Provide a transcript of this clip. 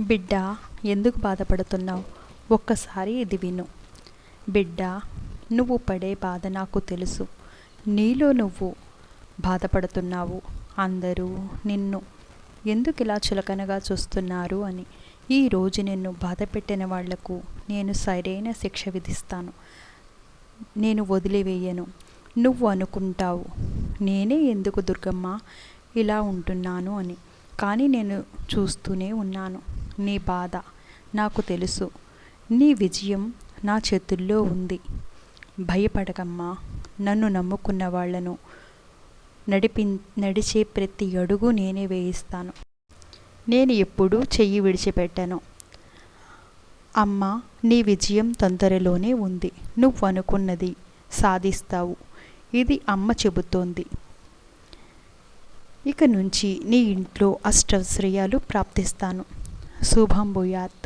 బిడ్డ, ఎందుకు బాధపడుతున్నావు? ఒక్కసారి ఇది విను. బిడ్డ, నువ్వు పడే బాధ నాకు తెలుసు. నీలో నువ్వు బాధపడుతున్నావు. అందరూ నిన్ను ఎందుకు ఇలా చులకనగా చూస్తున్నారు అని. ఈరోజు నిన్ను బాధ పెట్టిన వాళ్లకు నేను సరైన శిక్ష విధిస్తాను. నేను వదిలివేయను. నువ్వు అనుకుంటావు, నేనే ఎందుకు దుర్గమ్మ ఇలా ఉంటున్నాను అని. కానీ నేను చూస్తూనే ఉన్నాను నీ బాధ. నాకు తెలుసు. నీ విజయం నా చేతుల్లో ఉంది. భయపడకమ్మా. నన్ను నమ్ముకున్న వాళ్లను నడిచే ప్రతి అడుగు నేనే వేయిస్తాను. నేను ఎప్పుడూ చెయ్యి విడిచిపెట్టను. అమ్మ, నీ విజయం తొందరలోనే ఉంది. నువ్వు అనుకున్నది సాధిస్తావు. ఇది అమ్మ చెబుతోంది. ఇక నుంచి నీ ఇంట్లో అష్టైశ్వర్యాలు ప్రాప్తిస్తాను. శుభం భూయాత్.